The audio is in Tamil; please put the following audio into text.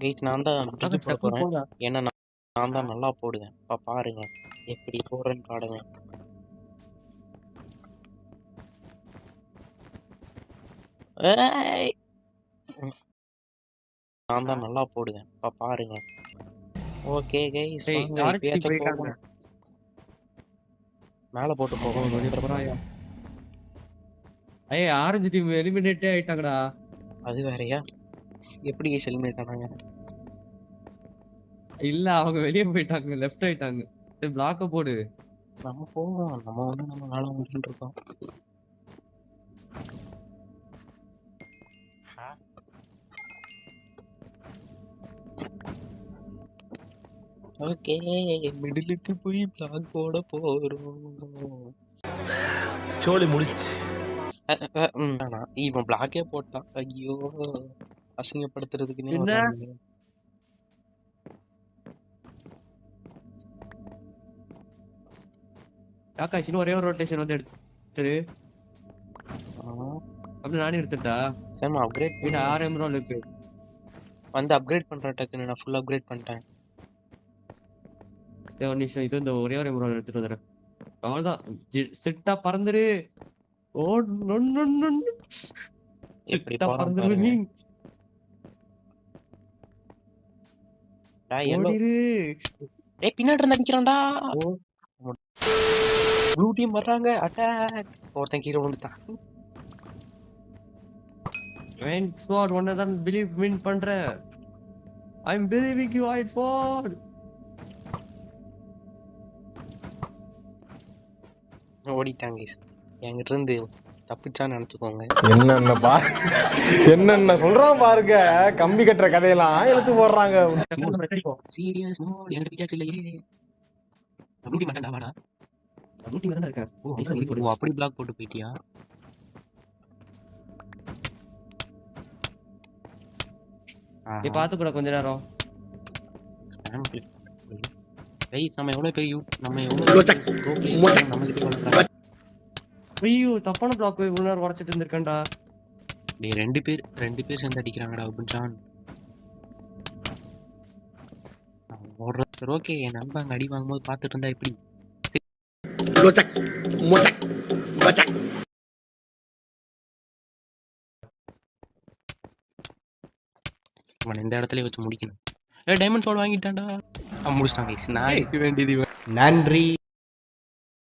கைஸ் நான் தான் பிரிட்ஜ் போட டக்குனு போறேன். போங்க. ஏன்னா நான் தான் நல்லா போடுவேன். பாருங்க எப்படி போடுறேன்னு பாருங்க. ஏய்! நான் தான் நல்லா போடுவேன். பாருங்க. ஓகே கைஸ் டேய் வாங்க ஆரஞ்சு டீம் இப்பயாச்சும் போயிட்டாங்க. போகணும். மேல போட்டு போகணும். வெளிய போறாயா? ஏய் ஆரஞ்சு டீம் எலிமினேட்டே ஆயிட்டாங்கடா. அது வேறயா? எப்படி கைஸ் எலிமினேட் ஆனாங்க? இல்ல அவங்க வெளிய போயிட்டாங்க. லெஃப்ட் ஆயிட்டாங்க. சரி பிளாக்க போடு. நம்ம போவோம். நம்ம வந்து நம்ம வேலை முடிச்சுட்டு இருக்கோம். ஓகே மிடிலுக்கு போய் பிளாக் போட போறோம். சோலி முடிச்சு. இவன் பிளாக்கே போட்டான். ஐயோ அசிங்கப்படுத்துறதுக்குன்னே என்ன? வர்றாங்க. காக்கா ஒரே ஒரு ரொட்டேஷன் வந்து எடுத்துரு. அப்படி நானே எடுத்துட்டா. சார் அப்கிரேட் வீடு 6 எம்ரோல் இருக்கு. வந்து அப்கிரேட் பண்ற டக்குன்னு நான் ஃபுல் அப்கிரேட் பண்ணிட்டேன். ஒரு நிமிஷம் இது இந்த ஒரே ஒரு எம்ரோல் எடுத்துட்டு வந்துடுறேன். அவ்வளவுதான் சிட்டா பறந்துரு. ஓ எப்படி சிட்டா போறான் பறந்துரு பாருங்க. நீ. எல்லோ ஓடிரு. ஏய் பின்னாடி இருந்து அடிக்கிறான்டா. ஓ ப்ளூ டீம் வர்றாங்க. அட்டாக். ஒருத்தன் கீழே விழுந்துட்டான். Iron Sword ஒன்ன தான் பிலீவ் வின் பண்ற. I'm believing you Iron Sword. ஓடிட்டாங்க guys. என்கிட்ட இருந்து தப்பிச்சான்னு நினைச்சுக்கோங்க. என்னென்ன சொல்றான் பாருங்க. கம்பி கட்டுற கதையெல்லாம் எடுத்து போடுறாங்க. சீரியஸ் மோட் என்கிட்ட பிக்காச்சு இல்லையே. ப்ளூ டீம் அட்டண்டா வாடா. ப்ளூ டீம் தான் இருக்கேன். ஓ அப்படி பிளாக் போட்டு போயிட்டியா? நீ பாத்து கூட கொஞ்ச நேரம். நம்ம எவ்வளவு பெரிய நம்ம எவ்வளவு நம்ம ஐயோ தப்பான பிளாக் இவ்வளவு நேரம் உடைச்சிட்டு இருந்திருக்கேன்டா. டேய் ரெண்டு பேர் சேர்ந்து அடிக்கிறாங்கடா அபுஜான். சரி ஓகே என் நண்பன் அங்க அடி வாங்கும்போது பார்த்துட்டு இருந்தா எப்படி? அவன் இந்த இடத்துல வச்சு முடிக்கணும். டைமண்ட் சோல் வாங்கிட்டான்டா. முடிச்சிட்டாங்க. நான் வேண்டியது நன்றி.